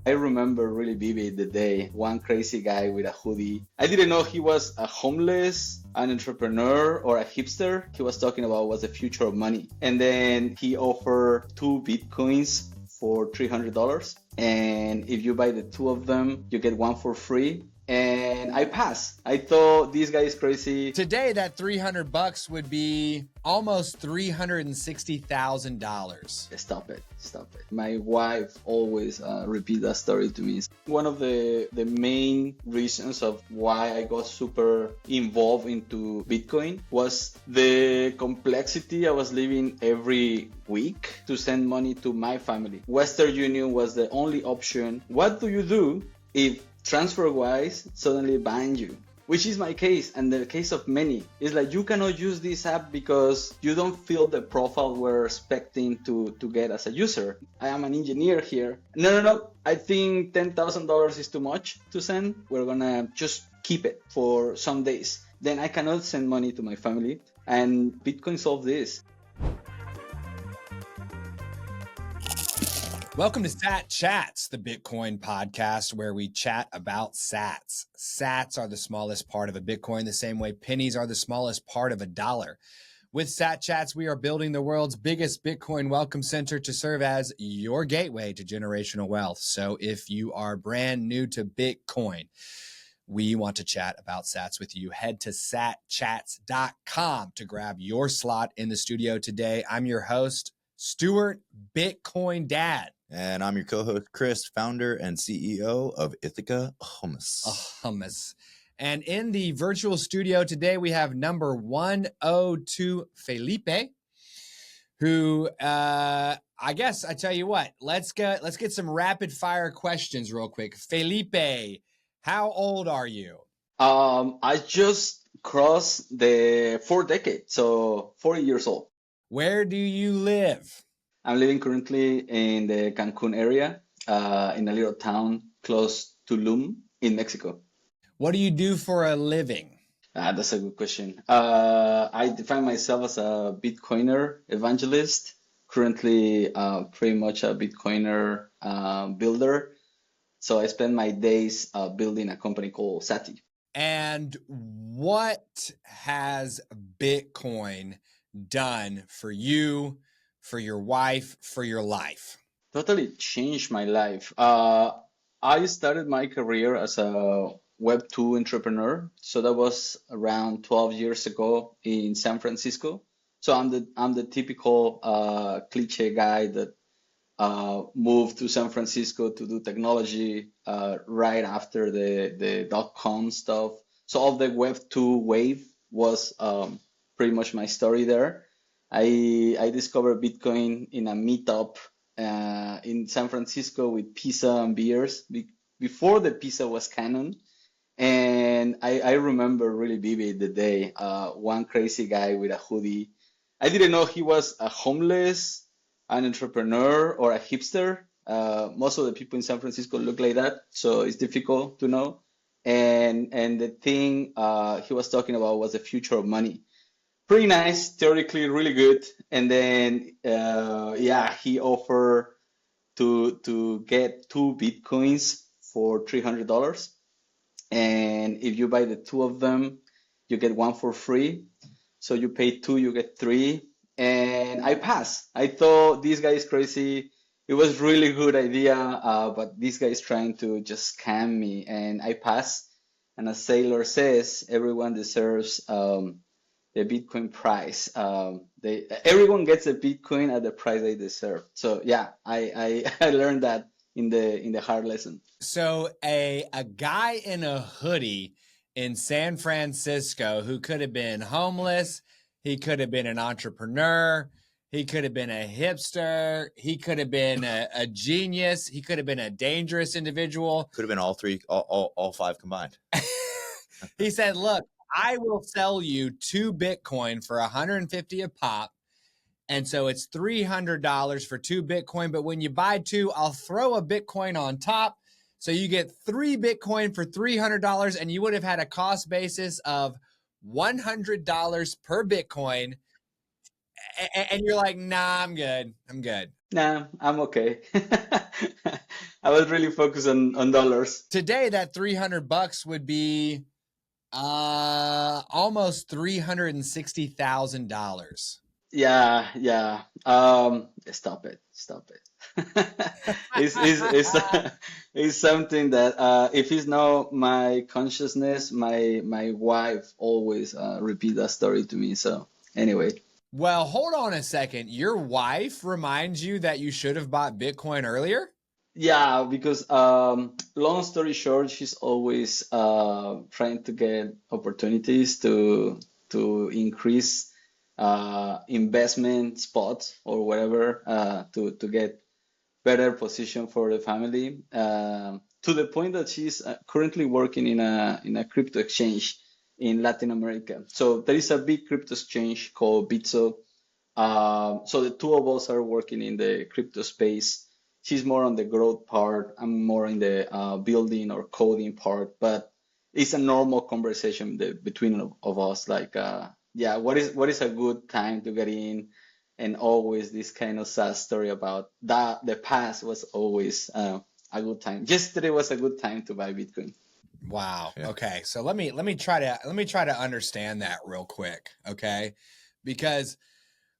I remember really vivid the day one crazy guy with a hoodie. I didn't know he was a homeless, an entrepreneur, or a hipster. He was talking about was the future of money. And then he offered 2 Bitcoins for $300. And if you buy the two of them, you get one for free. And I passed. I thought this guy is crazy. Today, that $300 would be almost $360,000. Stop it. My wife always repeats that story to me. One of the main reasons of why I got super involved into Bitcoin was the complexity I was living every week to send money to my family. Western Union was the only option. What do you do if TransferWise suddenly ban you? Which is my case and the case of many. It's like you cannot use this app because you don't fill the profile we're expecting to get as a user. I am an engineer here. No. I think $10,000 is too much to send. We're gonna just keep it for some days. Then I cannot send money to my family, and Bitcoin solved this. Welcome to Sat Chats, the Bitcoin podcast where we chat about sats. Sats are the smallest part of a Bitcoin, the same way pennies are the smallest part of a dollar. With Sat Chats, we are building the world's biggest Bitcoin welcome center to serve as your gateway to generational wealth. So if you are brand new to Bitcoin, we want to chat about sats with you. Head to satchats.com to grab your slot in the studio today. I'm your host, Stuart Bitcoin Dad. And I'm your co-host, Chris, founder and CEO of Ithaca Hummus. And in the virtual studio today, we have number 102, Felipe, who, I guess I tell you what, let's get some rapid fire questions real quick. Felipe, how old are you? I just crossed the 4th decade, so 40 years old. Where do you live? I'm living currently in the Cancun area, in a little town close to Tulum in Mexico. What do you do for a living? That's a good question. I define myself as a Bitcoiner evangelist, currently pretty much a Bitcoiner builder. So I spend my days building a company called Sati. And what has Bitcoin done for you, for your wife, for your life? Totally changed my life. I started my career as a Web 2 entrepreneur. So that was around 12 years ago in San Francisco. So I'm the typical cliche guy that moved to San Francisco to do technology right after the dot-com stuff. So all the Web 2 wave was pretty much my story there. I discovered Bitcoin in a meetup in San Francisco with pizza and beers before the pizza was canon. And I remember really vivid the day one crazy guy with a hoodie. I didn't know he was a homeless, an entrepreneur, or a hipster. Most of the people in San Francisco look like that, so it's difficult to know. And the thing he was talking about was the future of money. Pretty nice, theoretically really good. And then he offered to get 2 Bitcoins for $300. And if you buy the two of them, you get one for free. So you pay 2, you get 3. And I passed. I thought this guy is crazy. It was really good idea, but this guy is trying to just scam me. And I passed. And as Sailor says, everyone deserves the Bitcoin price. Everyone gets a Bitcoin at the price they deserve. So yeah, I learned that in the hard lesson. So a guy in a hoodie in San Francisco who could have been homeless, he could have been an entrepreneur, he could have been a hipster, he could have been a genius, he could have been a dangerous individual. Could have been all three, all 5 combined. He said, look, I will sell you 2 Bitcoin for $150 a pop. And so it's $300 for 2 Bitcoin. But when you buy 2, I'll throw a Bitcoin on top. So you get 3 Bitcoin for $300, and you would have had a cost basis of $100 per Bitcoin. And you're like, nah, I'm good. Nah, I'm okay. I was really focused on dollars. Today, that $300 would be almost $360,000. Yeah, yeah. Stop it, stop it. It's it's something that if it's not my consciousness, my wife always repeat that story to me. So anyway, Well, hold on a second. Your wife reminds you that you should have bought Bitcoin earlier? yeah, because long story short, she's always trying to get opportunities to increase investment spots or whatever to get better position for the family to the point that she's currently working in a crypto exchange in Latin America. So there is a big crypto exchange called Bitso. So the two of us are working in the crypto space. She's more on the growth part. I'm more in the building or coding part. But it's a normal conversation between of us. Like, yeah, what is a good time to get in? And always this kind of sad story about that. The past was always a good time. Yesterday was a good time to buy Bitcoin. Wow. Yeah. Okay. So let me try to understand that real quick, okay? Because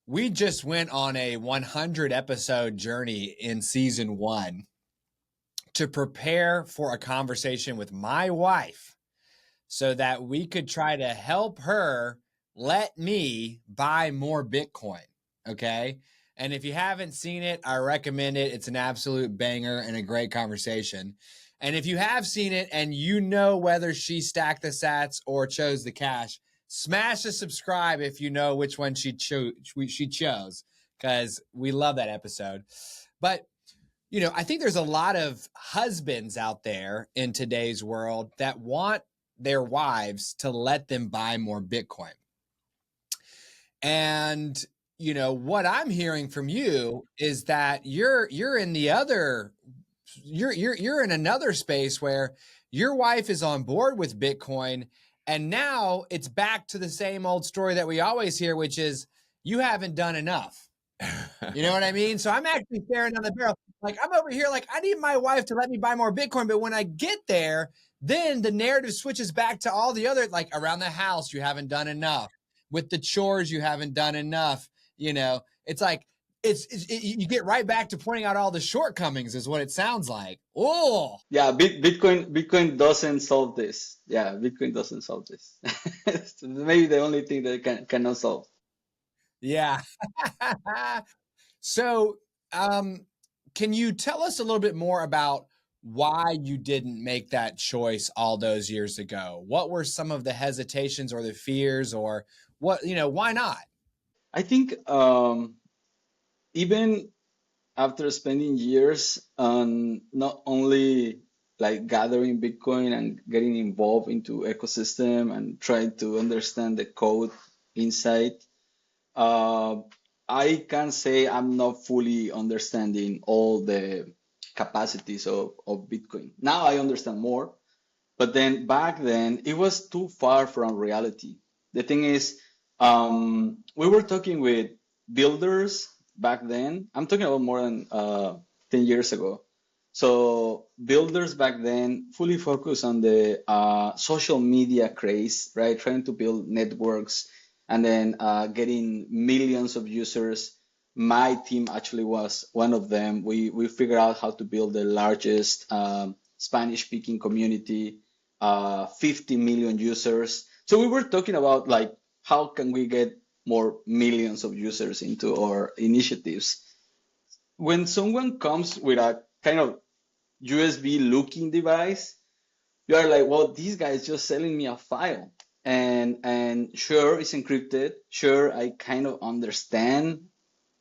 we just went on a 100 episode journey in season 1 to prepare for a conversation with my wife so that we could try to help her let me buy more Bitcoin. Okay. And if you haven't seen it, I recommend it. It's an absolute banger and a great conversation. And if you have seen it and you know whether she stacked the sats or chose the cash, smash the subscribe if you know which one she chose, because we love that episode. But I think there's a lot of husbands out there in today's world that want their wives to let them buy more Bitcoin. And what I'm hearing from you is that you're in the other you're in another space where your wife is on board with Bitcoin, and now it's back to the same old story that we always hear, which is you haven't done enough. You know what I mean? So I'm actually staring down the barrel. Like, I'm over here, like, I need my wife to let me buy more Bitcoin. But when I get there, then the narrative switches back to all the other, like, around the house, you haven't done enough. With the chores, you haven't done enough. It's like, you get right back to pointing out all the shortcomings, is what it sounds like. Oh, Yeah, Bitcoin doesn't solve this. Yeah, Bitcoin doesn't solve this. It's maybe the only thing that it cannot solve. yeah. So, can you tell us a little bit more about why you didn't make that choice all those years ago? What were some of the hesitations or the fears, or why not? I think even after spending years on not only like gathering Bitcoin and getting involved into ecosystem and trying to understand the code inside, uh, I can say I'm not fully understanding all the capacities of Bitcoin. Now I understand more, but then back then it was too far from reality. The thing is, we were talking with builders back then. I'm talking about more than 10 years ago. So builders back then fully focused on the social media craze, right? Trying to build networks and then getting millions of users. My team actually was one of them. We figured out how to build the largest Spanish speaking community, 50 million users. So we were talking about like how can we get more millions of users into our initiatives. When someone comes with a kind of USB looking device, you are like, well, this guy is just selling me a file. And sure, it's encrypted. Sure, I kind of understand.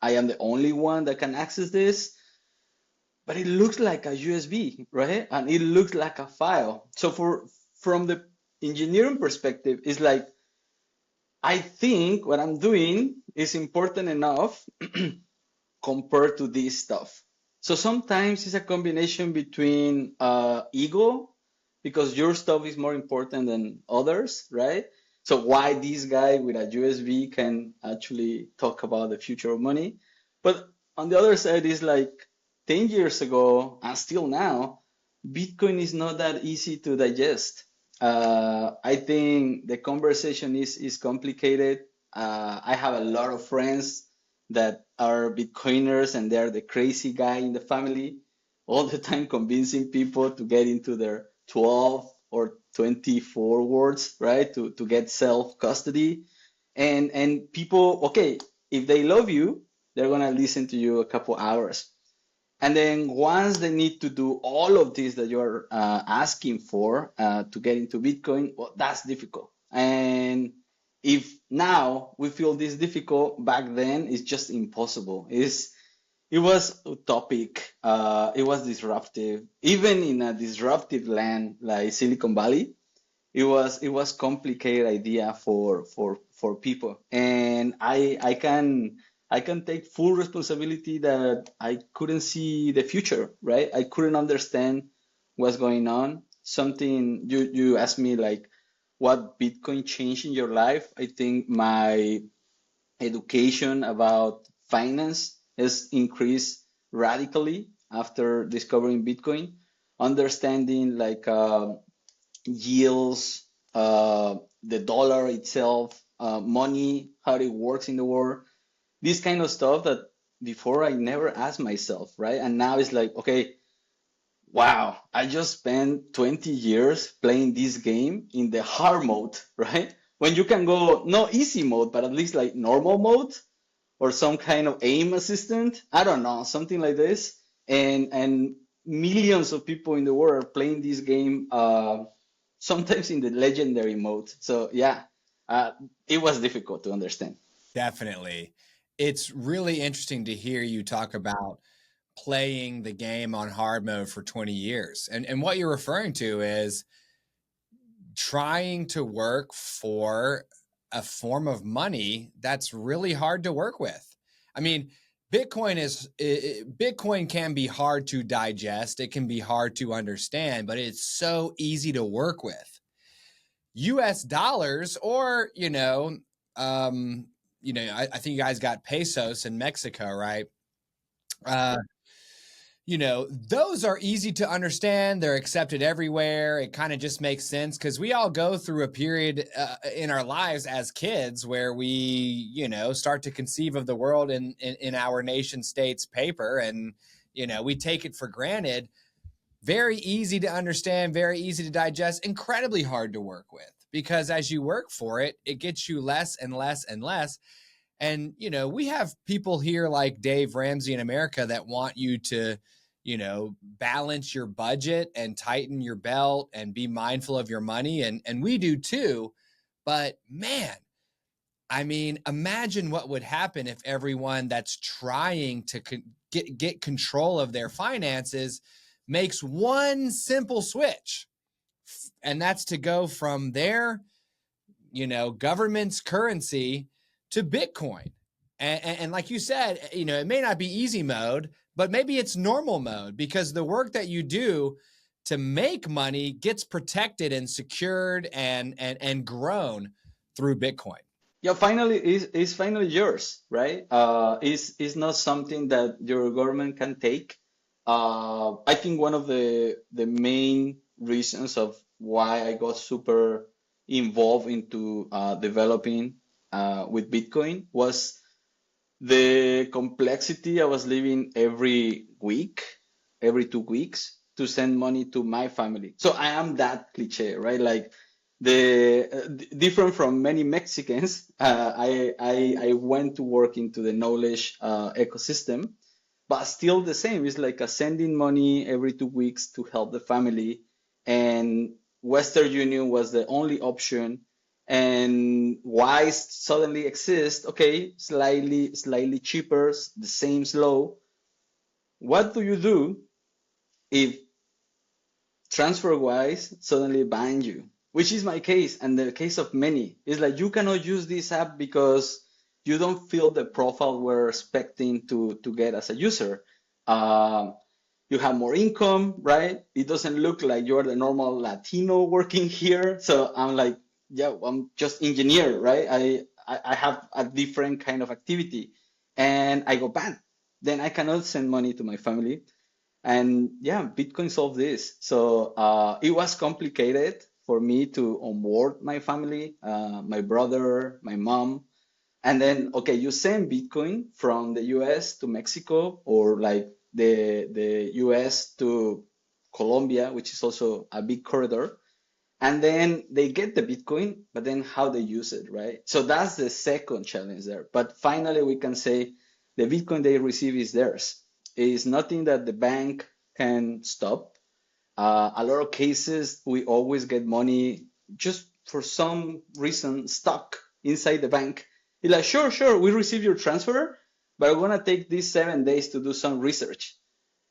I am the only one that can access this, but it looks like a USB, right? And it looks like a file. So from the engineering perspective, it's like I think what I'm doing is important enough compared to this stuff. So sometimes it's a combination between ego, because your stuff is more important than others, right? So why this guy with a USB can actually talk about the future of money. But on the other side is like 10 years ago and still now, Bitcoin is not that easy to digest. I think the conversation is complicated. I have a lot of friends that are Bitcoiners and they're the crazy guy in the family, all the time convincing people to get into their 12 or 24 words, right? To get self custody. And people, okay, if they love you, they're gonna listen to you a couple hours. And then once they need to do all of this that you're asking for to get into Bitcoin, well, that's difficult. And if now we feel this difficult, back then it's just impossible. It was utopic. It was disruptive. Even in a disruptive land like Silicon Valley, it was complicated idea for people, and I can take full responsibility that I couldn't see the future, right? I couldn't understand what's going on. Something you asked me like what Bitcoin changed in your life. I think my education about finance has increased radically after discovering Bitcoin. Understanding like yields, the dollar itself, money, how it works in the world, this kind of stuff that before I never asked myself, right? And now it's like, okay, wow, I just spent 20 years playing this game in the hard mode, right? When you can go, no easy mode, but at least like normal mode or some kind of aim assistant, I don't know, something like this. And millions of people in the world are playing this game, sometimes in the legendary mode. So yeah, uh, it was difficult to understand. Definitely. It's really interesting to hear you talk about playing the game on hard mode for 20 years. And what you're referring to is trying to work for a form of money that's really hard to work with. I mean, Bitcoin can be hard to digest, it can be hard to understand, but it's so easy to work with. US dollars, or I think you guys got pesos in Mexico, right? uh those are easy to understand. They're accepted everywhere. It kind of just makes sense because we all go through a period in our lives as kids where we, start to conceive of the world in our nation state's paper. And, we take it for granted. Very easy to understand, very easy to digest, incredibly hard to work with because as you work for it, it gets you less and less and less. And, we have people here like Dave Ramsey in America that want you to, balance your budget and tighten your belt and be mindful of your money. And we do too. But man, I mean, imagine what would happen if everyone that's trying to get control of their finances makes one simple switch. And that's to go from their, government's currency to Bitcoin. And like you said, it may not be easy mode, but maybe it's normal mode because the work that you do to make money gets protected and secured and grown through Bitcoin. Yeah, finally is finally yours, right? Is not something that your government can take. I think one of the main reasons of why I got super involved into developing with Bitcoin was the complexity. I was living every week, every 2 weeks to send money to my family. So I am that cliche, right? Like different from many Mexicans, I went to work into the knowledge ecosystem, but still the same. It's like a sending money every 2 weeks to help the family, and Western Union was the only option. And Wise suddenly exists. Okay, slightly cheaper, the same slow. What do you do if TransferWise suddenly ban you, which is my case and the case of many? It's like you cannot use this app because you don't fill the profile we're expecting to get as a user. Um, you have more income, right? It doesn't look like you're the normal Latino working here. So I'm like, yeah, I'm just engineer, right? I have a different kind of activity, and I go banned. then I cannot send money to my family. And yeah, Bitcoin solved this. So it was complicated for me to onboard my family, my brother, my mom. And then, okay, you send Bitcoin from the US to Mexico, or like the US to Colombia, which is also a big corridor. And then they get the Bitcoin, but then how they use it, right? So that's the second challenge there. But finally, we can say the Bitcoin they receive is theirs. It is nothing that the bank can stop. A lot of cases, we always get money just for some reason stuck inside the bank. It's like, sure, sure, we receive your transfer, but I'm gonna take these 7 days to do some research.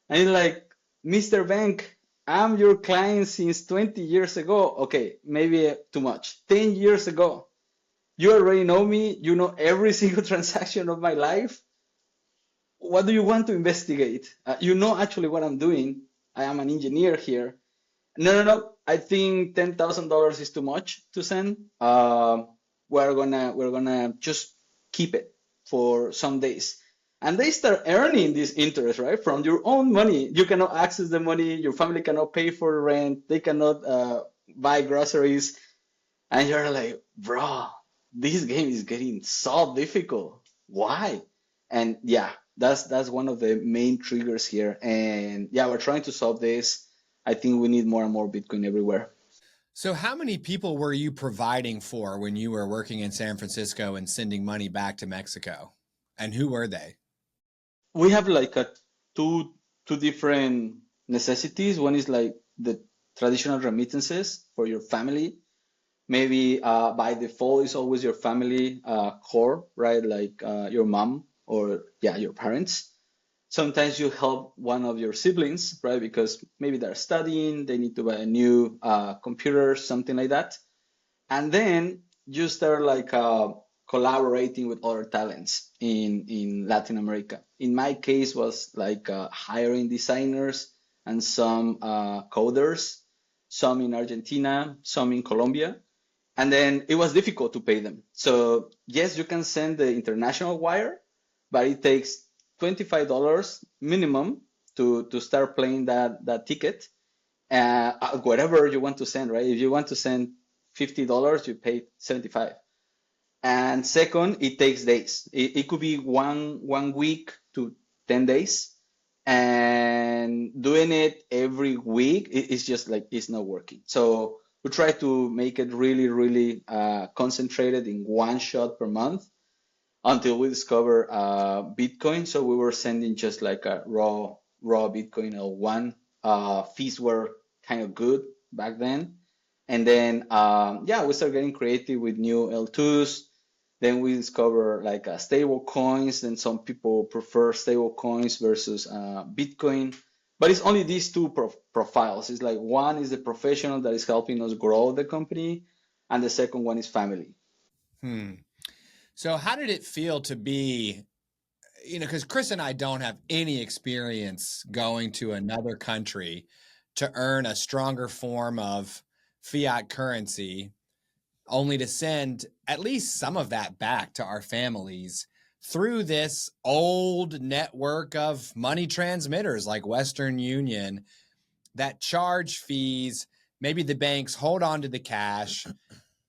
And it's like, Mr. Bank, I'm your client since 20 years ago. Okay, maybe too much. 10 years ago. You already know me. You know every single transaction of my life. What do you want to investigate? You know actually what I'm doing. I am an engineer here. No, no, no. I think $10,000 is too much to send. We're gonna just keep it for some days, and they start earning this interest, right, from your own money. You cannot access the money. Your family cannot pay for rent. They cannot buy groceries, and you're like, bro, this game is getting so difficult. Why? And yeah, that's one of the main triggers here. And yeah, we're trying to solve this. I think we need more and more Bitcoin everywhere. So, how many people were you providing for when you were working in San Francisco and sending money back to Mexico? And who were they? We have like a two different necessities. One is like the traditional remittances for your family. Maybe by default is always your family core, right? Like your mom or yeah, your parents. Sometimes you help one of your siblings, right? Because maybe they're studying, they need to buy a new computer, something like that. And then you start like collaborating with other talents in Latin America. In my case, was like hiring designers and some coders, some in Argentina, some in Colombia, and then it was difficult to pay them. So yes, you can send the international wire, but it takes $25 minimum to start playing that ticket. Whatever you want to send, right? If you want to send $50, you pay 75. And second, it takes days. It could be one week to 10 days. And doing it every week, it's just like it's not working. So we try to make it really, really concentrated in one shot per month until we discover Bitcoin. So we were sending just like a raw Bitcoin L1. Fees were kind of good back then. And then yeah, we started getting creative with new L2s. Then we discover like stable coins. Then some people prefer stable coins versus Bitcoin. But it's only these two profiles. It's like one is the professional that is helping us grow the company, and the second one is family. So, how did it feel to be, because Chris and I don't have any experience going to another country to earn a stronger form of fiat currency, only to send at least some of that back to our families through this old network of money transmitters like Western Union that charge fees. Maybe the banks hold on to the cash.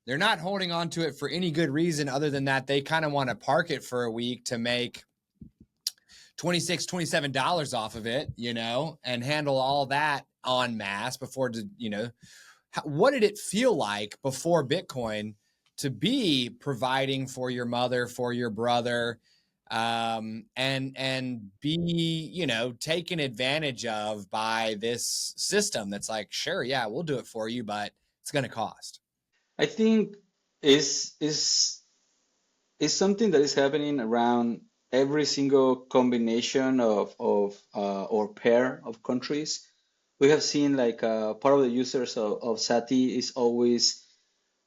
They're not holding on to it for any good reason other than that they kind of want to park it for a week to make $26, $27 off of it, and handle all that en masse before, what did it feel like before Bitcoin to be providing for your mother, for your brother, and be, taken advantage of by this system that's like, sure, yeah, we'll do it for you, but it's going to cost. I think is something that is happening around every single combination of or pair of countries. We have seen like part of the users of Sati is always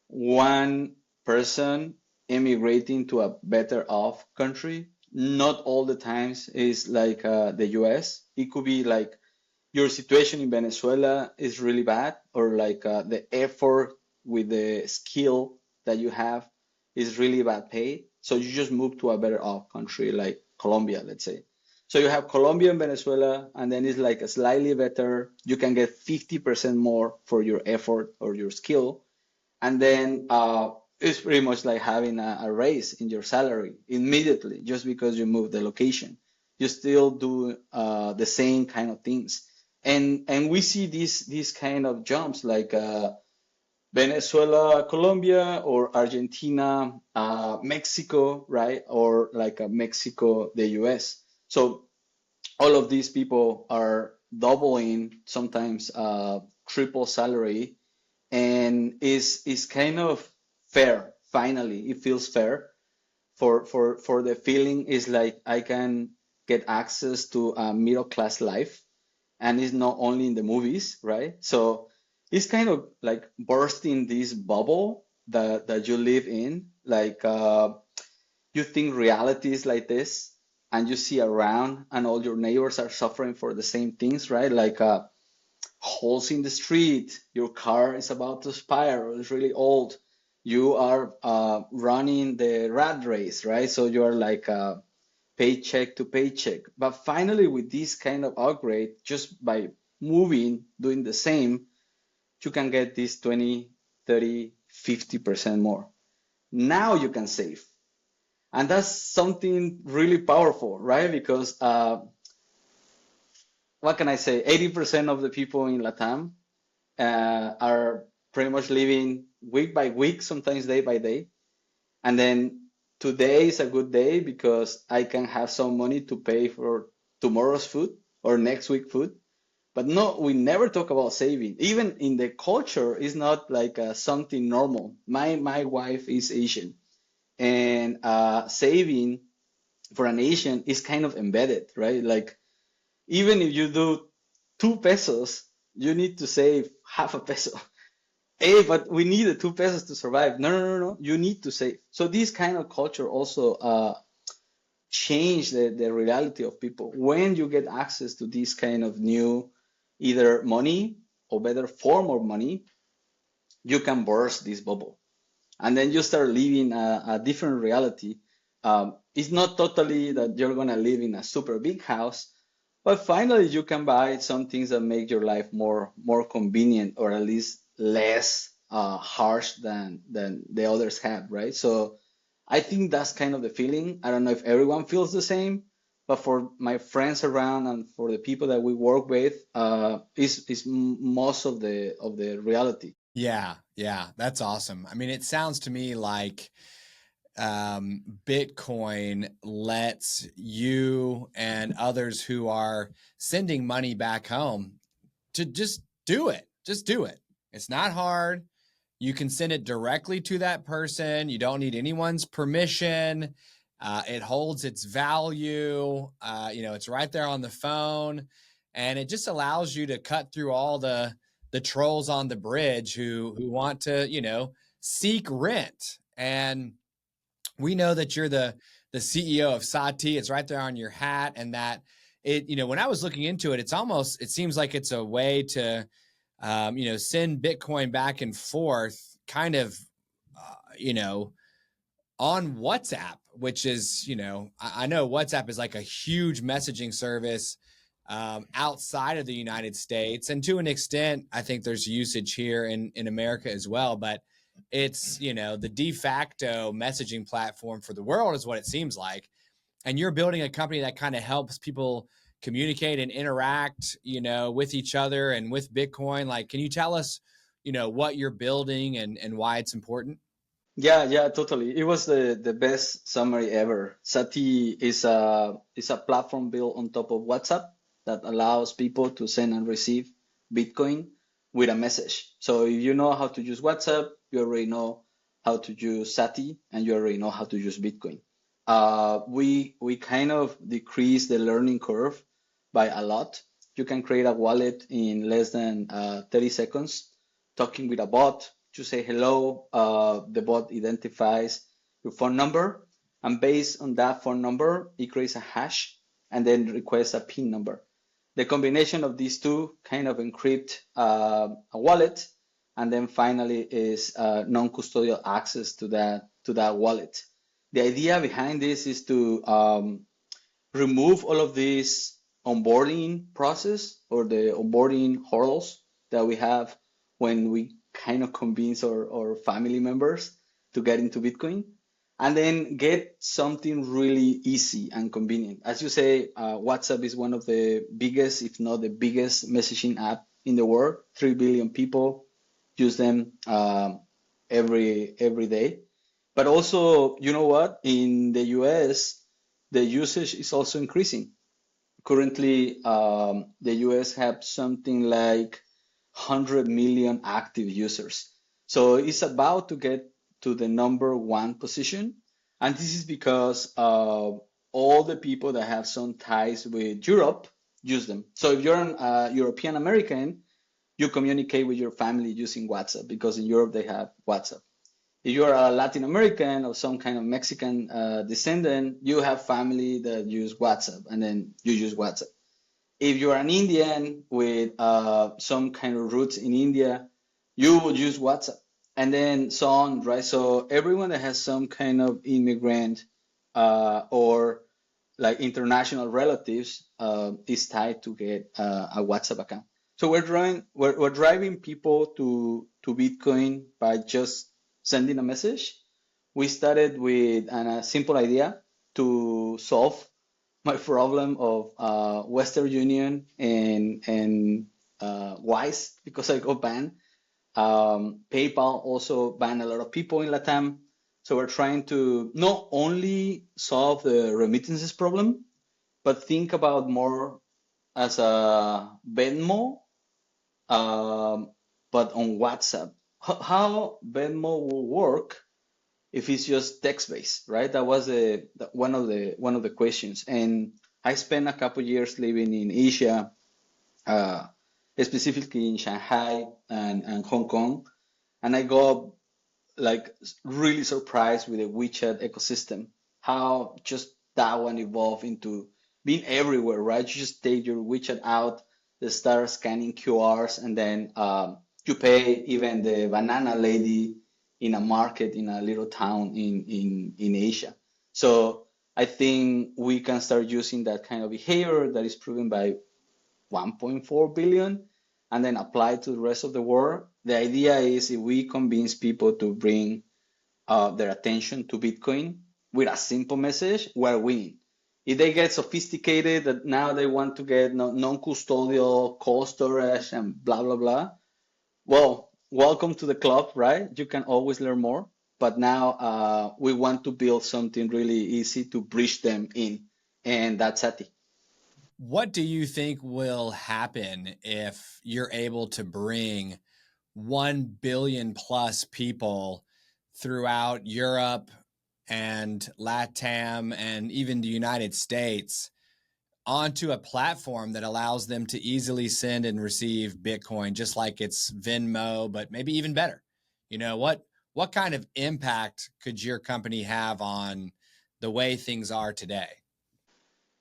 one person immigrating to a better off country. Not all the times is like the US. It could be like your situation in Venezuela is really bad, or like the effort with the skill that you have is really bad paid. So you just move to a better off country like Colombia, let's say. So you have Colombia and Venezuela, and then it's like a slightly better. You can get 50% more for your effort or your skill. And then it's pretty much like having a raise in your salary immediately just because you move the location. You still do the same kind of things. And we see these kind of jumps like Venezuela, Colombia, or Argentina, Mexico, right? Or like Mexico, the US. So all of these people are doubling, sometimes triple salary, and is kind of fair. Finally, it feels fair for the feeling is like I can get access to a middle class life, and it's not only in the movies, right? So it's kind of like bursting this bubble that you live in, like you think reality is like this, and you see around, and all your neighbors are suffering for the same things, right? Like holes in the street, your car is about to expire, or it's really old. You are running the rat race, right? So you are like paycheck to paycheck. But finally, with this kind of upgrade, just by moving, doing the same, you can get this 20, 30, 50% more. Now you can save. And that's something really powerful, right? Because what can I say? 80% of the people in Latam are pretty much living week by week, sometimes day by day. And then today is a good day because I can have some money to pay for tomorrow's food or next week food. But no, we never talk about saving. Even in the culture, it's not like something normal. My wife is Asian, and saving for an Asian is kind of embedded, right? Like even if you do 2 pesos, you need to save half a peso. Hey, but we need the 2 pesos to survive. No, no, no, no. You need to save. So this kind of culture also change the reality of people. When you get access to this kind of new, either money or better form of money, you can burst this bubble. And then you start living a different reality. It's not totally that you're gonna live in a super big house, but finally you can buy some things that make your life more convenient, or at least less harsh than the others have, right? So I think that's kind of the feeling. I don't know if everyone feels the same, but for my friends around and for the people that we work with, is most of the reality. Yeah, yeah, that's awesome. I mean, it sounds to me like Bitcoin lets you and others who are sending money back home to just do it. Just do it. It's not hard. You can send it directly to that person. You don't need anyone's permission. It holds its value. It's right there on the phone, and it just allows you to cut through all the trolls on the bridge who want to seek rent. And we know that you're the CEO of Sati. It's right there on your hat, and that when I was looking into it, it seems like it's a way to send Bitcoin back and forth, kind of, on WhatsApp, which is, I know WhatsApp is like a huge messaging service outside of the United States. And to an extent, I think there's usage here in America as well. But it's, the de facto messaging platform for the world is what it seems like. And you're building a company that kind of helps people communicate and interact, with each other and with Bitcoin. Like, can you tell us, what you're building and why it's important? Yeah, yeah, totally. It was the best summary ever. Sati is a platform built on top of WhatsApp that allows people to send and receive Bitcoin with a message. So if you know how to use WhatsApp, you already know how to use Sati, and you already know how to use Bitcoin. We kind of decrease the learning curve by a lot. You can create a wallet in less than 30 seconds, talking with a bot. You say hello, the bot identifies your phone number, and based on that phone number, it creates a hash and then requests a PIN number. The combination of these two kind of encrypt a wallet, and then finally is non-custodial access to that wallet. The idea behind this is to remove all of this onboarding process or the onboarding hurdles that we have when we kind of convince our family members to get into Bitcoin, and then get something really easy and convenient. As you say, WhatsApp is one of the biggest, if not the biggest, messaging app in the world. 3 billion people use them every day. But also, you know what? In the US, the usage is also increasing. Currently, the US have something like 100 million active users. So it's about to get to the number one position. And this is because all the people that have some ties with Europe use them. So if you're an European American, you communicate with your family using WhatsApp because in Europe they have WhatsApp. If you're a Latin American or some kind of Mexican descendant, you have family that use WhatsApp, and then you use WhatsApp. If you're an Indian with some kind of roots in India, you would use WhatsApp, and then so on, right? So everyone that has some kind of immigrant or like international relatives is tied to get a WhatsApp account. So we're driving people to Bitcoin by just sending a message. We started with a simple idea to solve my problem of Western Union and Wise because I got banned. PayPal also banned a lot of people in Latam. So we're trying to not only solve the remittances problem, but think about more as a Venmo, um, but on WhatsApp. How Venmo will work if it's just text based, right? That was one of the questions. And I spent a couple years living in Asia, uh, specifically in Shanghai and Hong Kong, and I got like really surprised with the WeChat ecosystem, how just that one evolved into being everywhere, right? You just take your WeChat out, they start scanning QRs, and then you pay even the banana lady in a market in a little town in Asia. So I think we can start using that kind of behavior that is proven by 1.4 billion and then apply to the rest of the world. The idea is if we convince people to bring their attention to Bitcoin with a simple message, we're winning. If they get sophisticated that now they want to get non-custodial cold storage and blah, blah, blah, well, welcome to the club, right? You can always learn more. But now we want to build something really easy to bridge them in. And that's Sati. What do you think will happen if you're able to bring 1 billion plus people throughout Europe and LATAM and even the United States onto a platform that allows them to easily send and receive Bitcoin, just like it's Venmo, but maybe even better? You know, what kind of impact could your company have on the way things are today?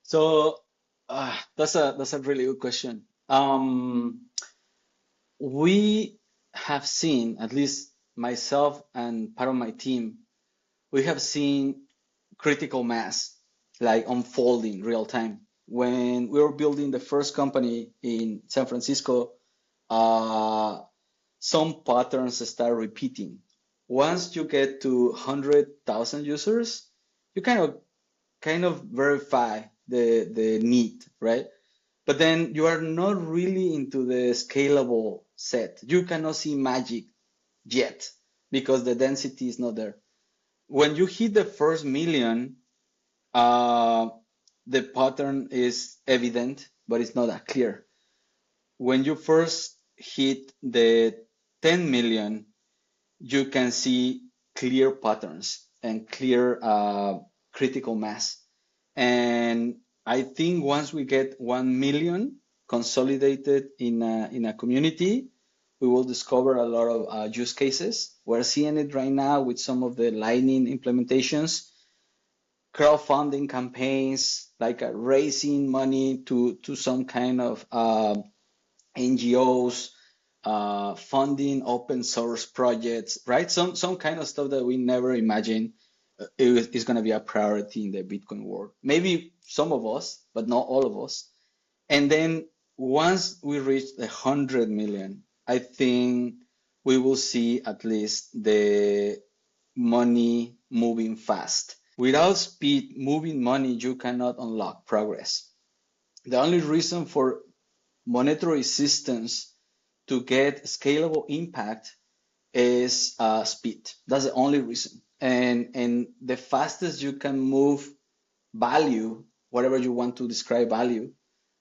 So that's a really good question. We have seen, at least myself and part of my team, we have seen critical mass like unfolding real time. When we were building the first company in San Francisco, uh, some patterns start repeating. Once you get to 100,000 users, you kind of verify the need, right? But then you are not really into the scalable set. You cannot see magic yet because the density is not there. When you hit the first million, uh, the pattern is evident, but it's not that clear. When you first hit the 10 million, you can see clear patterns and clear critical mass. And I think once we get 1 million consolidated in a community, we will discover a lot of use cases. We're seeing it right now with some of the Lightning implementations, crowdfunding campaigns, like raising money to some kind of NGOs, funding open source projects, right? Some kind of stuff that we never imagined is going to be a priority in the Bitcoin world. Maybe some of us, but not all of us. And then once we reach 100 million, I think we will see at least the money moving fast. Without speed moving money, you cannot unlock progress. The only reason for monetary systems to get scalable impact is speed. That's the only reason. And the fastest you can move value, whatever you want to describe value,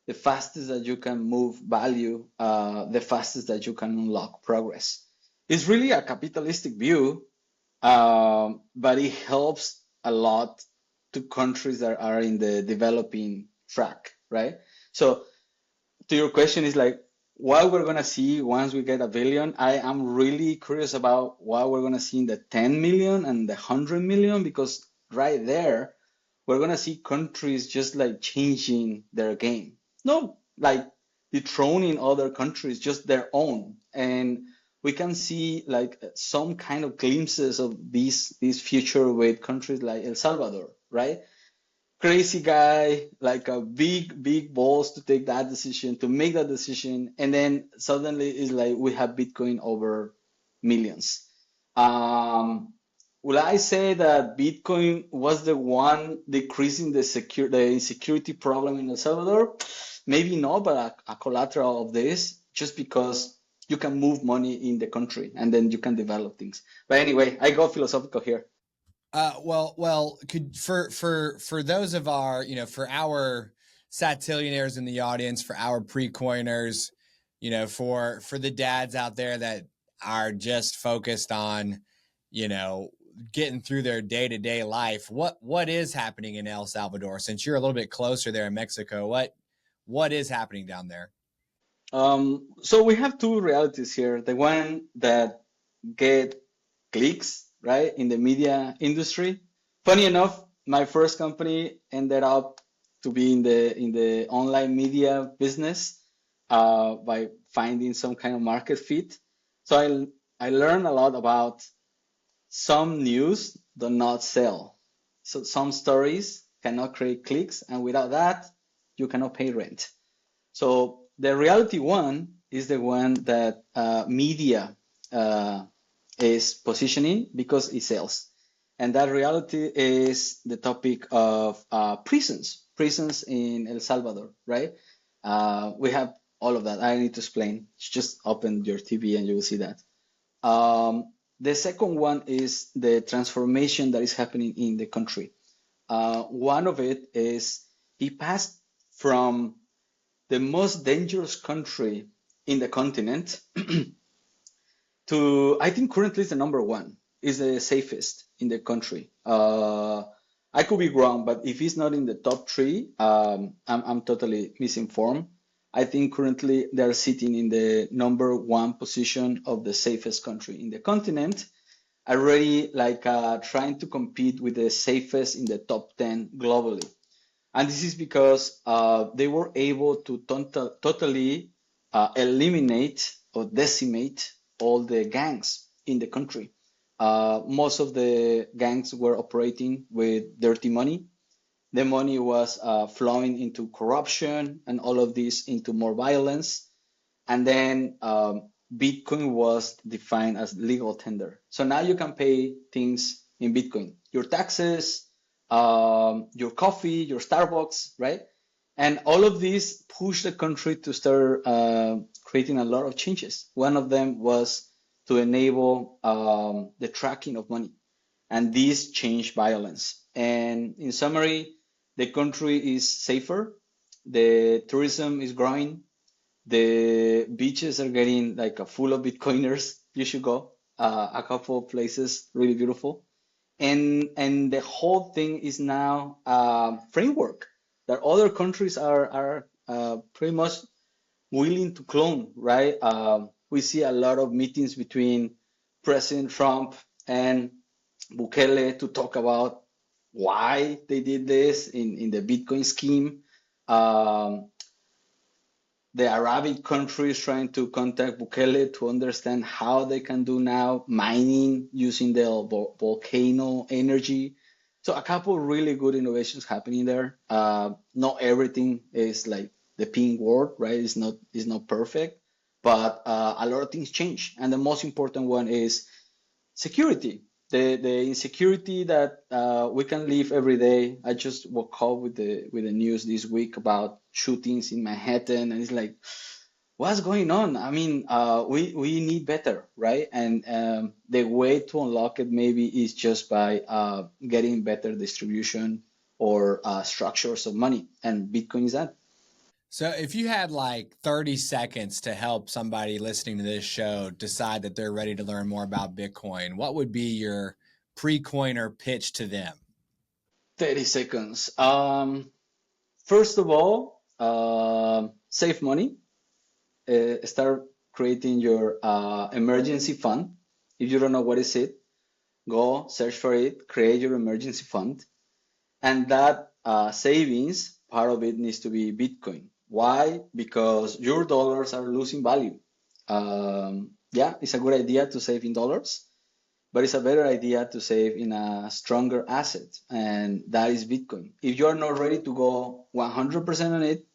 the fastest that you can move value, the fastest that you can unlock progress. It's really a capitalistic view, but it helps a lot to countries that are in the developing track, right? So to your question is like what we're gonna see once we get a billion. I am really curious about what we're gonna see in the 10 million and the 100 million, because right there we're gonna see countries just like changing their game. No, like dethroning other countries, just their own. And we can see like some kind of glimpses of this future with countries like El Salvador, right? Crazy guy, like a big boss to take that decision, to make that decision, and then suddenly it's like we have Bitcoin over millions. Um, will I say that Bitcoin was the one decreasing the insecurity problem in El Salvador? Maybe not, but a collateral of this, just because you can move money in the country and then you can develop things. But anyway, I got philosophical here. Could for those of our, for our satillionaires in the audience, for our pre-coiners, for the dads out there that are just focused on, getting through their day-to-day life, what is happening in El Salvador? Since you're a little bit closer there in Mexico, what is happening down there? So we have two realities here. The one that get clicks, right, in the media industry. Funny enough, my first company ended up to be in the online media business by finding some kind of market fit. So I learned a lot about some news do not sell. So some stories cannot create clicks, and without that, you cannot pay rent. So the reality one is the one that media is positioning because it sells. And that reality is the topic of prisons in El Salvador, right? We have all of that. I need to explain. Just open your TV and you will see that. The second one is the transformation that is happening in the country. One of it is he passed from the most dangerous country in the continent to, I think currently is the number one, is the safest in the country. I could be wrong, but if it's not in the top three, I'm totally misinformed. I think currently they're sitting in the number one position of the safest country in the continent, already like trying to compete with the safest in the top 10 globally. And this is because they were able to totally eliminate or decimate all the gangs in the country. Most of the gangs were operating with dirty money. The money was flowing into corruption and all of this into more violence. And then Bitcoin was defined as legal tender. So now you can pay things in Bitcoin, your taxes, your coffee, your Starbucks, right? And all of these pushed the country to start creating a lot of changes. One of them was to enable the tracking of money. And this changed violence. And in summary, the country is safer, the tourism is growing, the beaches are getting like full of Bitcoiners. You should go a couple of places, really beautiful. And the whole thing is now a framework that other countries are pretty much willing to clone, right? We see a lot of meetings between President Trump and Bukele to talk about why they did this in the Bitcoin scheme. The Arabic countries trying to contact Bukele to understand how they can do now mining using the volcano energy So a couple really good innovations happening there. Not everything is like the pink world, right? It's not perfect, but a lot of things change. And the most important one is security. The insecurity that we can live every day. I just woke up with the news this week about shootings in Manhattan, and it's like, what's going on? I mean, we need better, right? And the way to unlock it maybe is just by getting better distribution or structures of money, and Bitcoin is that. So if you had like 30 seconds to help somebody listening to this show decide that they're ready to learn more about Bitcoin, what would be your pre-coiner pitch to them? 30 seconds. First of all, save money. Start creating your emergency fund. If you don't know what is it, go search for it, create your emergency fund, and that savings, part of it needs to be Bitcoin. Why? Because your dollars are losing value. Yeah, it's a good idea to save in dollars, but it's a better idea to save in a stronger asset, and that is Bitcoin. If you are not ready to go 100% on it,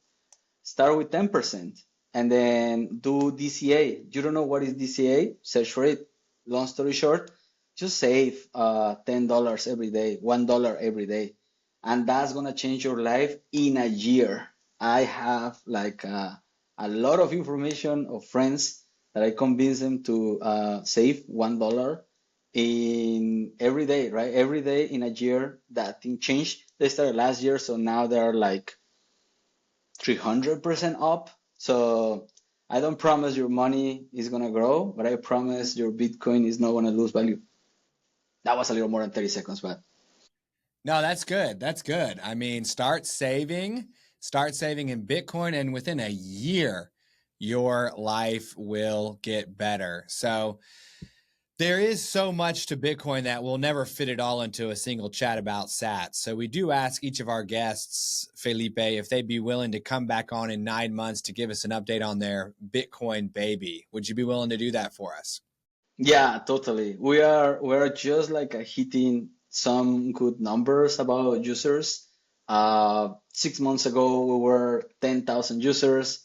start with 10% and then do DCA. You don't know what is DCA? Search for it. Long story short, just save $10 every day, $1 every day. And that's going to change your life in a year. I have like a lot of information of friends that I convince them to save $1 in every day, right? Every day in a year, that thing changed. They started last year, so now they're like 300% up. So I don't promise your money is going to grow, but I promise your Bitcoin is not going to lose value. That was a little more than 30 seconds, but No, that's good. That's good. I mean, start saving in Bitcoin, and within a year, your life will get better. So there is so much to Bitcoin that we'll never fit it all into a single chat about sats. So we do ask each of our guests, Felipe, if they'd be willing to come back on in 9 months to give us an update on their Bitcoin baby. Would you be willing to do that for us? yeah, totally. We're just like hitting some good numbers about users. 6 months ago, we were 10,000 users.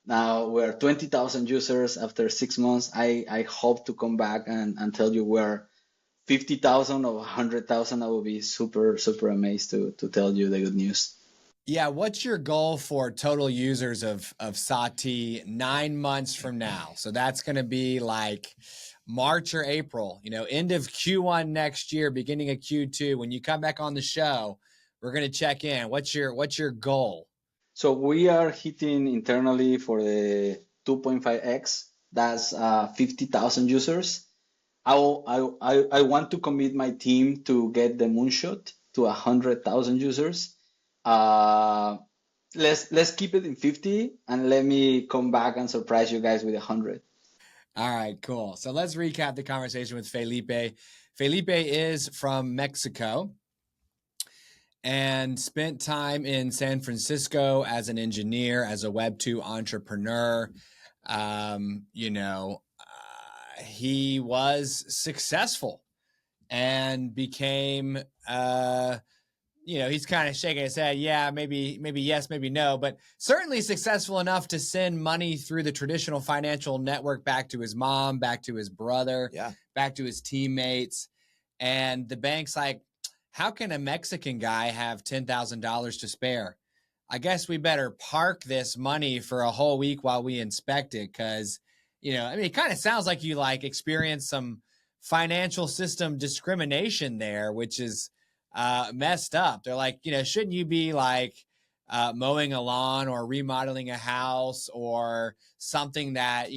Now we're 20,000 users after 6 months. I hope to come back and tell you we're 50,000 or 100,000. I will be super, super amazed to tell you the good news. Yeah, what's your goal for total users of Sati 9 months from now? So that's going to be like March or April, end of Q1 next year, beginning of Q2. When you come back on the show, we're going to check in. What's your goal? So we are hitting internally for the 2.5x. That's 50,000 users. I want to commit my team to get the moonshot to 100,000 users. Uh, let's keep it in 50 and let me come back and surprise you guys with 100. All right, cool. So let's recap the conversation with Felipe. Felipe is from Mexico and spent time in San Francisco as an engineer, as a Web2 entrepreneur. He was successful and became he's kind of shaking his head. Yeah, maybe yes, maybe no, but certainly successful enough to send money through the traditional financial network back to his mom, back to his brother, back to his teammates. And the bank's like, how can a Mexican guy have $10,000 to spare? I guess we better park this money for a whole week while we inspect it. Cause, it kind of sounds like you like experienced some financial system discrimination there, which is messed up. They're like, shouldn't you be like mowing a lawn or remodeling a house or something that,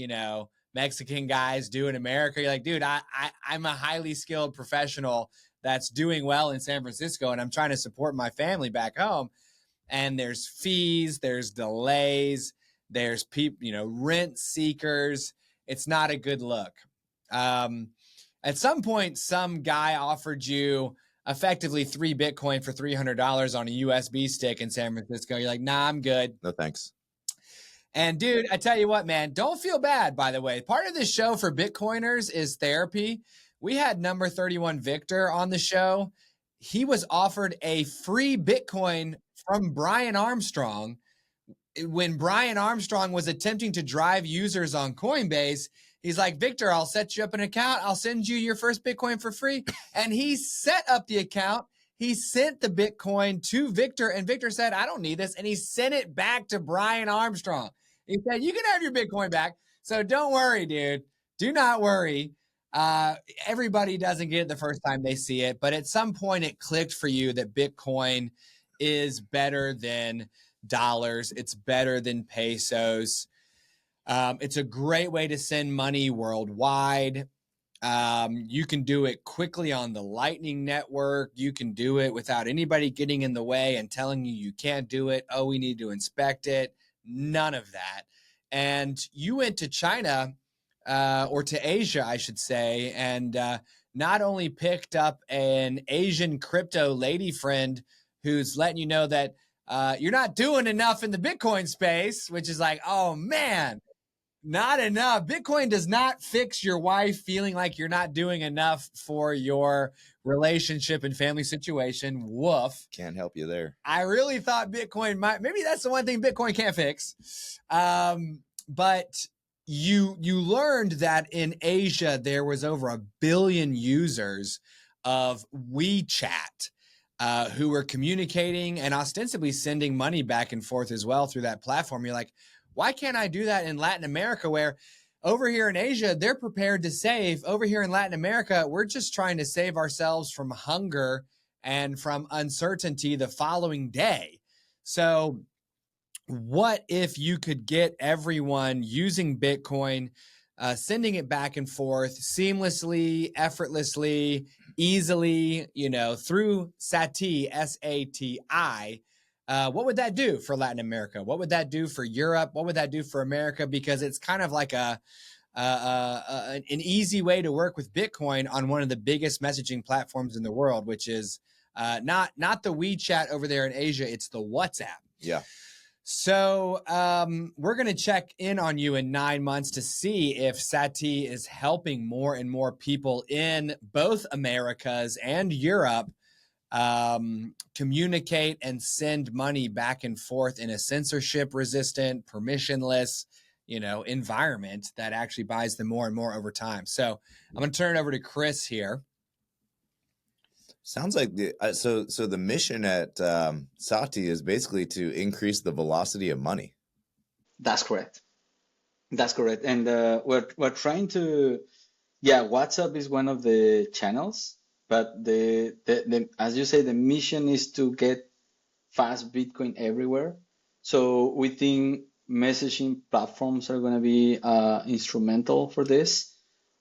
Mexican guys do in America? You're like, dude, I'm a highly skilled professional that's doing well in San Francisco, and I'm trying to support my family back home. And there's fees, there's delays, there's people, rent seekers. It's not a good look. At some point, some guy offered you effectively 3 Bitcoin for $300 on a USB stick in San Francisco. You're like, nah, I'm good. No thanks. And dude, I tell you what, man, don't feel bad, by the way. Part of this show for Bitcoiners is therapy. We had number 31 Victor on the show, he was offered a free Bitcoin from Brian Armstrong when Brian Armstrong was attempting to drive users on Coinbase. He's like, Victor, I'll set you up an account. I'll send you your first Bitcoin for free. And he set up the account. He sent the Bitcoin to Victor, and Victor said, I don't need this. And he sent it back to Brian Armstrong. He said, you can have your Bitcoin back. So don't worry, dude. Do not worry. Everybody doesn't get it the first time they see it, but at some point it clicked for you that Bitcoin is better than dollars. It's better than pesos. It's a great way to send money worldwide. You can do it quickly on the Lightning Network. You can do it without anybody getting in the way and telling you can't do it. Oh, we need to inspect it. None of that. And you went to China, or to Asia, I should say, and not only picked up an Asian crypto lady friend who's letting you know that you're not doing enough in the Bitcoin space, which is like, oh man, not enough. Bitcoin does not fix your wife feeling like you're not doing enough for your relationship and family situation. Woof. Can't help you there. I really thought Bitcoin maybe that's the one thing Bitcoin can't fix. But you learned that in Asia, there was over 1 billion users of WeChat who were communicating and ostensibly sending money back and forth as well through that platform. You're like, why can't I do that in Latin America, where over here in Asia, they're prepared to save? Over here in Latin America, we're just trying to save ourselves from hunger and from uncertainty the following day. So what if you could get everyone using Bitcoin, sending it back and forth seamlessly, effortlessly, easily, through Sati, S-A-T-I? What would that do for Latin America? What would that do for Europe? What would that do for America? Because it's kind of like an easy way to work with Bitcoin on one of the biggest messaging platforms in the world, which is not the WeChat over there in Asia. It's the WhatsApp. Yeah. So we're going to check in on you in 9 months to see if Sati is helping more and more people in both Americas and Europe communicate and send money back and forth in a censorship resistant, permissionless, environment that actually buys them more and more over time. So I'm going to turn it over to Chris here. Sounds like so the mission at Sati is basically to increase the velocity of money. That's correct. And we're trying to, WhatsApp is one of the channels, but the as you say, the mission is to get fast Bitcoin everywhere. So we think messaging platforms are going to be instrumental for this.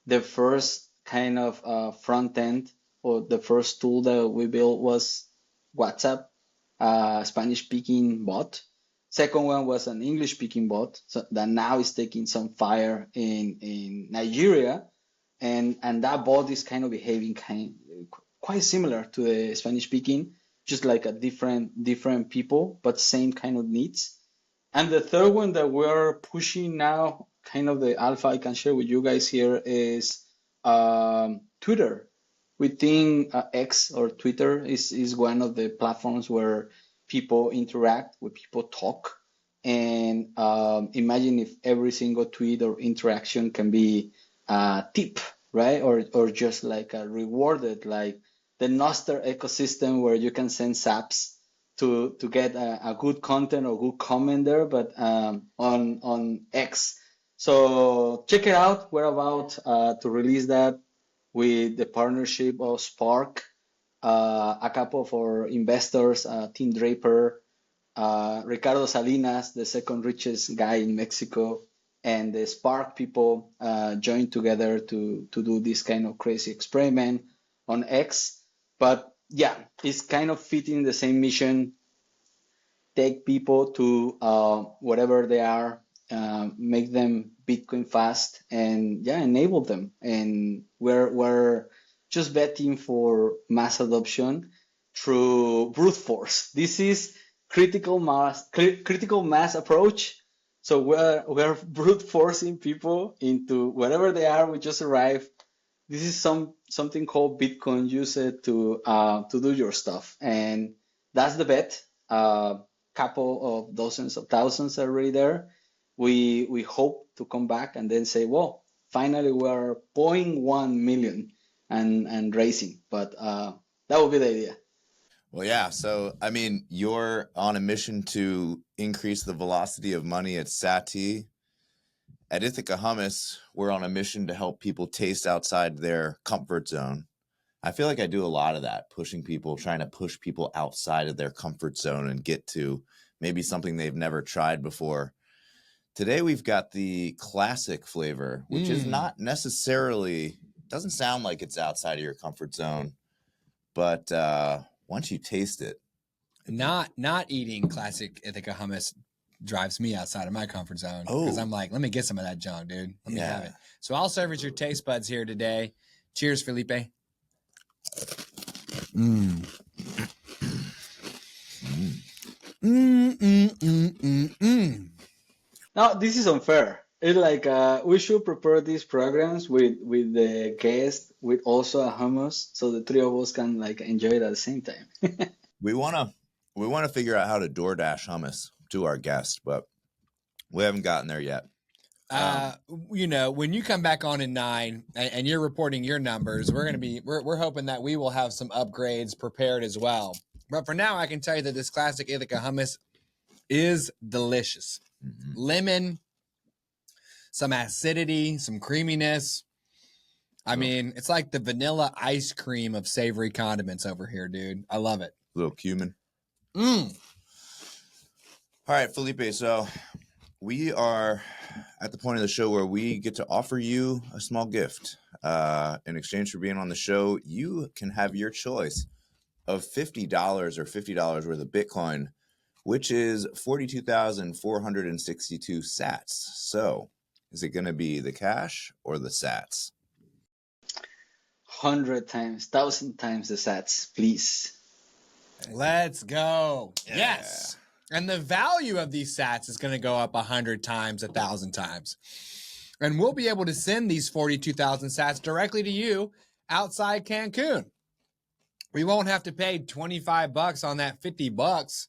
The first kind of front end, or the first tool that we built, was WhatsApp, Spanish-speaking bot. Second one was an English-speaking bot, so that now is taking some fire in Nigeria, and that bot is kind of behaving quite similar to the Spanish-speaking, just like a different people, but same kind of needs. And the third one that we're pushing now, kind of the alpha I can share with you guys here, is Twitter. We think X, or Twitter, is one of the platforms where people interact, where people talk. And imagine if every single tweet or interaction can be a tip, right? Or just like a rewarded, like the Nostr ecosystem, where you can send saps to get a good content or good comment there, but on X. So check it out. We're about to release that with the partnership of Spark, a couple of our investors, Tim Draper, Ricardo Salinas, the second richest guy in Mexico, and the Spark people joined together to do this kind of crazy experiment on X. But yeah, it's kind of fitting the same mission. Take people to whatever they are, make them Bitcoin fast, and enable them. And we're just betting for mass adoption through brute force. This is critical mass approach. So we're brute forcing people into wherever they are. We just arrive, this is something called Bitcoin. Use it to do your stuff, and that's the bet. Couple of dozens of thousands are already there. We hope to come back and then say, well, finally we're 0.1 million and raising. But that would be the idea. Well, yeah. So, I mean, you're on a mission to increase the velocity of money at Sati. At Ithaca Hummus, we're on a mission to help people taste outside their comfort zone. I feel like I do a lot of that, pushing people, trying to push people outside of their comfort zone and get to maybe something they've never tried before. Today, we've got the classic flavor, which is not necessarily, doesn't sound like it's outside of your comfort zone, but once you taste it. Not eating classic Ithaca hummus drives me outside of my comfort zone because I'm like, let me get some of that junk, dude. Let me have it. So I'll serve as your taste buds here today. Cheers, Felipe. Now, this is unfair. It's like we should prepare these programs with the guest with also a hummus, so the three of us can like enjoy it at the same time. We wanna figure out how to DoorDash hummus to our guests, but we haven't gotten there yet. You know, when you come back on in 9 and you're reporting your numbers, we're hoping that we will have some upgrades prepared as well. But for now, I can tell you that this classic Ithaca hummus is delicious. Lemon, some acidity, some creaminess. I mean, it's like the vanilla ice cream of savory condiments over here, dude. I love it. A little cumin. All right, Felipe. So we are at the point of the show where we get to offer you a small gift. In exchange for being on the show, you can have your choice of $50 or $50 worth of Bitcoin, which is 42,462 sats. So is it going to be the cash or the sats? 100 times, 1,000 times the sats, please. Let's go. Yeah. Yes. And the value of these sats is going to go up 100 times, 1,000 times. And we'll be able to send these 42,000 sats directly to you outside Cancun. We won't have to pay $25 on that $50.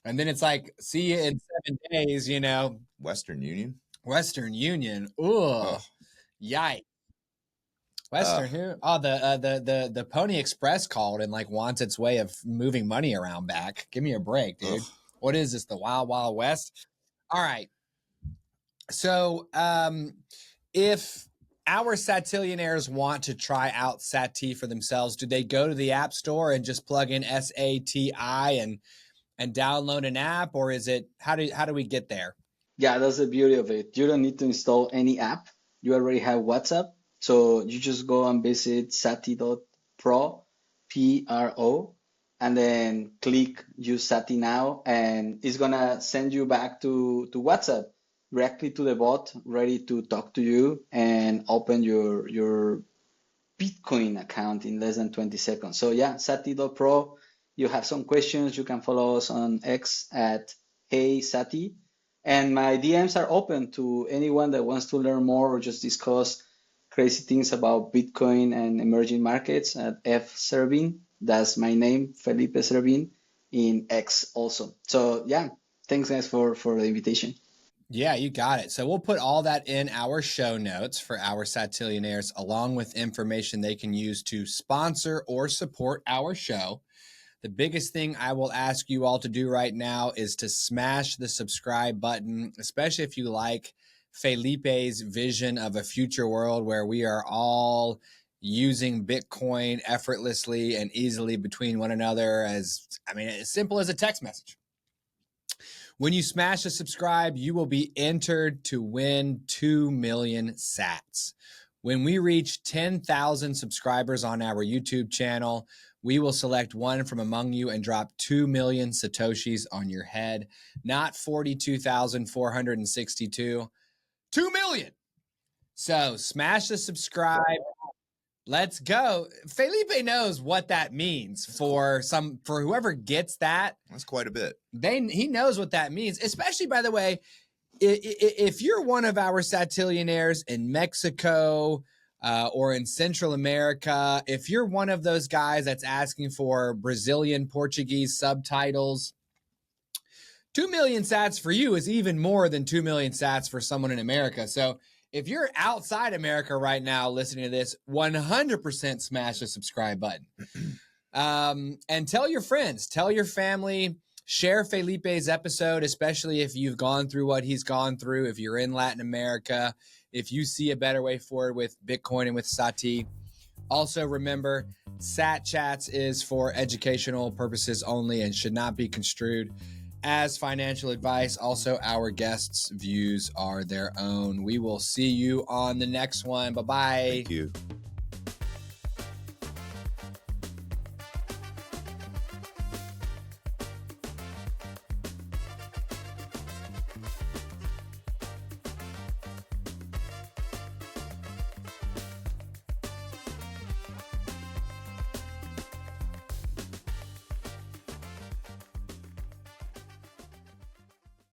And then it's like, see you in 7 days, you know. Western Union? Western Union. Ugh. Yikes. Western who? Oh, the Pony Express called and like wants its way of moving money around back. Give me a break, dude. What is this? The Wild Wild West? All right. So if our Satillionaires want to try out Sati for themselves, do they go to the App Store and just plug in SATI and download an app, or is it how do we get there? Yeah, that's the beauty of it. You don't need to install any app. You already have WhatsApp. So you just go and visit sati.pro, Pro, and then click use Sati now, and it's gonna send you back to WhatsApp directly to the bot, ready to talk to you and open your Bitcoin account in less than 20 seconds. So yeah, sati.pro. You have some questions, you can follow us on X at Hey Sati. And my DMs are open to anyone that wants to learn more or just discuss crazy things about Bitcoin and emerging markets at F Servin. That's my name, Felipe Servin, in X also. So yeah, thanks guys for the invitation. Yeah, you got it. So we'll put all that in our show notes for our Satillionaires, along with information they can use to sponsor or support our show. The biggest thing I will ask you all to do right now is to smash the subscribe button, especially if you like Felipe's vision of a future world where we are all using Bitcoin effortlessly and easily between one another, as simple as a text message. When you smash the subscribe, you will be entered to win 2 million sats. When we reach 10,000 subscribers on our YouTube channel, we will select one from among you and drop 2 million Satoshis on your head. Not 42,462, 2 million. So smash the subscribe. Let's go. Felipe knows what that means for whoever gets that. That's quite a bit. He knows what that means, especially, by the way, if you're one of our Satillionaires in Mexico, or in Central America. If you're one of those guys that's asking for Brazilian Portuguese subtitles, 2 million sats for you is even more than 2 million sats for someone in America. So if you're outside America right now listening to this, 100% smash the subscribe button. And tell your friends, tell your family, share Felipe's episode, especially if you've gone through what he's gone through, if you're in Latin America, if you see a better way forward with Bitcoin and with Sati. Also remember, Sat Chats is for educational purposes only and should not be construed as financial advice. Also, our guests' views are their own. We will see you on the next one. Bye-bye. Thank you.